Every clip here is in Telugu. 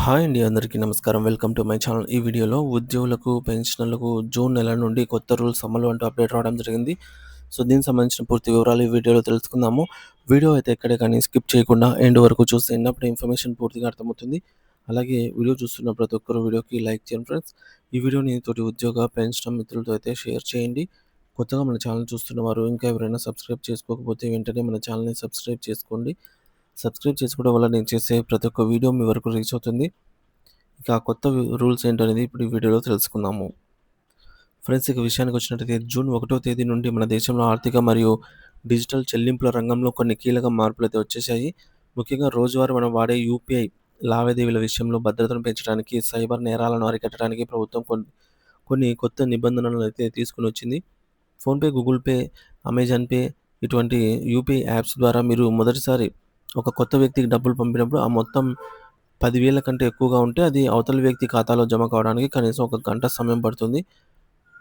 హాయ్ అండి. అందరికీ నమస్కారం. Welcome to my channel. ఈ వీడియోలో ఉద్యోగులకు, పెన్షనర్లకు జూన్ నెల నుండి కొత్త రూల్స్ అమలు అంటూ అప్డేట్ రావడం జరిగింది. సో, దీనికి సంబంధించిన పూర్తి వివరాలు ఈ వీడియోలో తెలుసుకుందాము. వీడియో అయితే ఎక్కడే కానీ స్కిప్ చేయకుండా ఎండ్ వరకు చూసేయండి. అప్పుడు ఇన్ఫర్మేషన్ పూర్తిగా అర్థమవుతుంది. అలాగే వీడియో చూస్తున్న ప్రతి ఒక్కరు వీడియోకి లైక్ చేయండి ఫ్రెండ్స్. ఈ వీడియోని తోటి ఉద్యోగ, పెన్షనర్ మిత్రులతో అయితే షేర్ చేయండి. కొత్తగా మన ఛానల్ చూస్తున్న వారు ఇంకా ఎవరైనా సబ్స్క్రైబ్ చేసుకోకపోతే వెంటనే మన ఛానల్‌ని సబ్స్క్రైబ్ చేసుకోండి. సబ్స్క్రైబ్ చేసుకోవడం వల్ల నేను చేసే ప్రతి ఒక్క వీడియో మీ వరకు రీచ్ అవుతుంది. ఇక ఆ కొత్త రూల్స్ ఏంటనేది ఇప్పుడు ఈ వీడియోలో తెలుసుకుందాము. ఫ్రెండ్స్, ఇక విషయానికొచ్చినట్టయితే జూన్ 1వ తేదీ నుండి మన దేశంలో ఆర్థిక మరియు డిజిటల్ చెల్లింపుల రంగంలో కొన్ని కీలక మార్పులైతే వచ్చేశాయి. ముఖ్యంగా రోజువారీ మనం వాడే యూపీఐ లావాదేవీల విషయంలో భద్రతను పెంచడానికి, సైబర్ నేరాలను అరికట్టడానికి ప్రభుత్వం కొన్ని కొత్త నిబంధనలనైతే తీసుకొనొచ్చింది. PhonePe, Google Pay, Amazon Pay ఇటువంటి యూపీఐ యాప్స్ ద్వారా మీరు మొదటిసారి ఒక కొత్త వ్యక్తికి డబ్బులు పంపినప్పుడు ఆ మొత్తం 10,000 కంటే ఎక్కువగా ఉంటే అది అవతలి వ్యక్తి ఖాతాలో జమ కావడానికి కనీసం ఒక గంట సమయం పడుతుంది.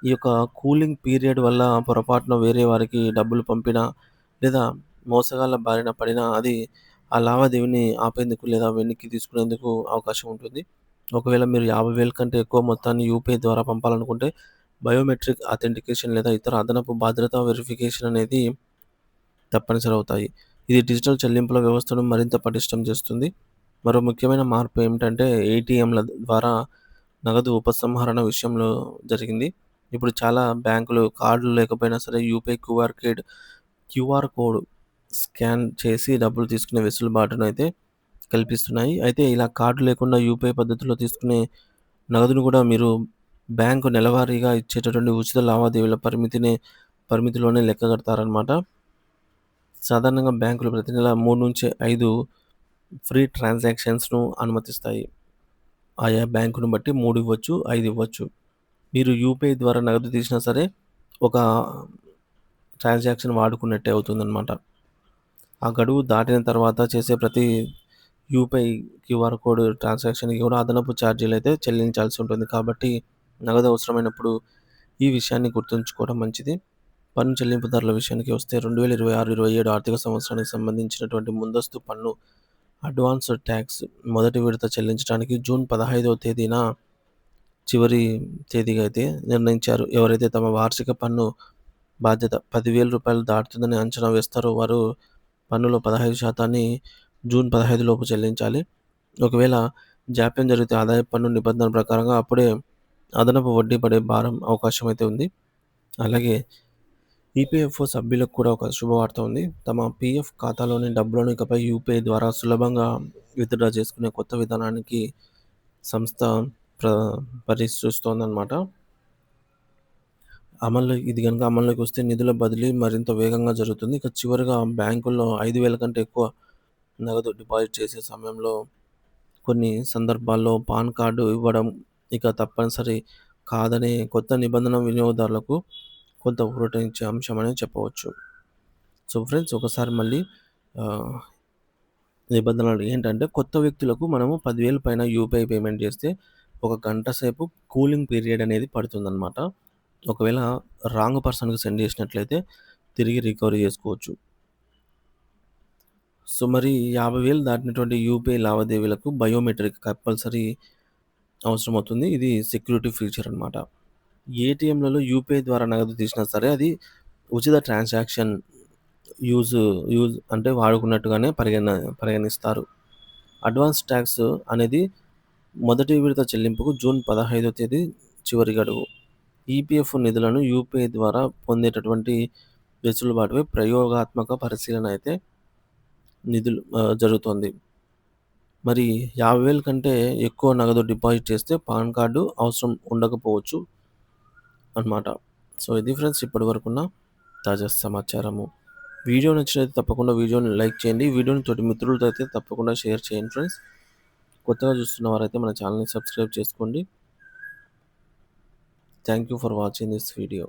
ఈ యొక్క కూలింగ్ పీరియడ్ వల్ల పొరపాటున వేరే వారికి డబ్బులు పంపినా, లేదా మోసగాళ్ళ బారిన పడినా అది ఆ లావాదేవీని ఆపేందుకు లేదా వెనక్కి తీసుకునేందుకు అవకాశం ఉంటుంది. ఒకవేళ మీరు 50,000 కంటే ఎక్కువ మొత్తాన్ని యూపీఐ ద్వారా పంపాలనుకుంటే బయోమెట్రిక్ అథెంటికేషన్ లేదా ఇతర అదనపు భద్రతా వెరిఫికేషన్ అనేది తప్పనిసరి అవుతాయి. ఇది డిజిటల్ చెల్లింపుల వ్యవస్థను మరింత పటిష్టం చేస్తుంది. మరో ముఖ్యమైన మార్పు ఏమిటంటే ఏటీఎంల ద్వారా నగదు ఉపసంహరణ విషయంలో జరిగింది. ఇప్పుడు చాలా బ్యాంకులు కార్డులు లేకపోయినా సరే యూపీఐ క్యూఆర్ కోడ్ స్కాన్ చేసి డబ్బులు తీసుకునే వెసులుబాటునైతే కల్పిస్తున్నాయి. అయితే ఇలా కార్డు లేకుండా యూపీఐ పద్ధతిలో తీసుకునే నగదును కూడా మీరు బ్యాంకు నెలవారీగా ఇచ్చేటటువంటి ఉచిత లావాదేవీల పరిమితిలోనే లెక్కగడతారనమాట. సాధారణంగా బ్యాంకులు ప్రతి నెల 3-5 ఫ్రీ ట్రాన్సాక్షన్స్‌ను అనుమతిస్తాయి. ఆయా బ్యాంకును బట్టి 3 ఇవ్వచ్చు, 5 ఇవ్వచ్చు. మీరు యూపీఐ ద్వారా నగదు తీసినా సరే ఒక ట్రాన్సాక్షన్ వాడుకున్నట్టే అవుతుందనమాట. ఆ గడువు దాటిన తర్వాత చేసే ప్రతి యూపీఐ క్యూఆర్ కోడ్ ట్రాన్సాక్షన్‌కి కూడా అదనపు ఛార్జీలైతే చెల్లించాల్సి ఉంటుంది. కాబట్టి నగదు అవసరమైనప్పుడు ఈ విషయాన్ని గుర్తుంచుకోవడం మంచిది. పన్ను చెల్లింపుదారుల విషయానికి వస్తే 2026-27 ఆర్థిక సంవత్సరానికి సంబంధించినటువంటి ముందస్తు పన్ను అడ్వాన్స్ ట్యాక్స్ మొదటి విడత చెల్లించడానికి జూన్ 15వ తేదీన చివరి తేదీగా అయితే నిర్ణయించారు. ఎవరైతే తమ వార్షిక పన్ను బాధ్యత రూ. 10,000 దాటుతుందని అంచనా వేస్తారో వారు పన్నులో 15% జూన్ 15 లోపు చెల్లించాలి. ఒకవేళ జాప్యం జరిగితే ఆదాయపు పన్ను నిబంధనల ప్రకారంగా అప్పుడే అదనపు వడ్డీ పడే అవకాశం అయితే ఉంది. అలాగే ఈపీఎఫ్ఓ సభ్యులకు కూడా ఒక శుభవార్త ఉంది. తమ పీఎఫ్ ఖాతాలోని డబ్బులను ఇకపై యూపీఐ ద్వారా సులభంగా విత్‌డ్రా చేసుకునే కొత్త విధానానికి సంస్థ ప్ర పరిశీలిస్తోందనమాట. ఇది గనుక అమల్లోకి వస్తే నిధుల బదిలీ మరింత వేగంగా జరుగుతుంది. ఇక చివరగా బ్యాంకుల్లో 5,000 కంటే ఎక్కువ నగదు డిపాజిట్ చేసే సమయంలో కొన్ని సందర్భాల్లో పాన్ కార్డు ఇవ్వడం ఇక తప్పనిసరి కాదనే కొత్త నిబంధన వినియోగదారులకు కొంత ఊరటనిచ్చే అంశమనే చెప్పవచ్చు. సో ఫ్రెండ్స్, ఒకసారి మళ్ళీ ఆహ్, నిబంధనలు ఏంటంటే కొత్త వ్యక్తులకు మనము 10,000 పైన యూపీఐ పేమెంట్ చేస్తే ఒక గంట సేపు కూలింగ్ పీరియడ్ అనేది పడుతుందనమాట. ఒకవేళ రాంగ్ పర్సన్‌కి సెండ్ చేసినట్లయితే తిరిగి రికవరీ చేసుకోవచ్చు. సో మరి 50,000 దాటినటువంటి యూపీఐ లావాదేవీలకు బయోమెట్రిక్ కంపల్సరీ అవసరమవుతుంది. ఇది సెక్యూరిటీ ఫీచర్ అనమాట. ఏటీఎంలలో యూపీఐ ద్వారా నగదు తీసినా సరే అది ఉచిత ట్రాన్సాక్షన్ యూజ్ యూజ్ అంటే వాడుకున్నట్టుగానే పరిగణిస్తారు. అడ్వాన్స్ ట్యాక్స్ అనేది మొదటి విడత చెల్లింపుకు జూన్ 15వ తేదీ చివరి గడువు. ఈపీఎఫ్ నిధులను యూపీఐ ద్వారా పొందేటటువంటి వెసులుబాటుపై ప్రయోగాత్మక పరిశీలన అయితే జరుగుతోంది. మరి 50,000 కంటే ఎక్కువ నగదు డిపాజిట్ చేస్తే పాన్ కార్డు అవసరం ఉండకపోవచ్చు అనమాట. సో ఇది ఫ్రెండ్స్ ఇప్పటివరకున్న తాజా సమాచారము. వీడియో నచ్చినట్లయితే తప్పకుండా వీడియోని లైక్ చేయండి. వీడియోని తోటి మిత్రులతో అయితే తప్పకుండా షేర్ చేయండి ఫ్రెండ్స్. కొత్తగా చూస్తున్న వారైతే మన ఛానల్‌ని సబ్స్క్రైబ్ చేసుకోండి. Thank you for watching this video.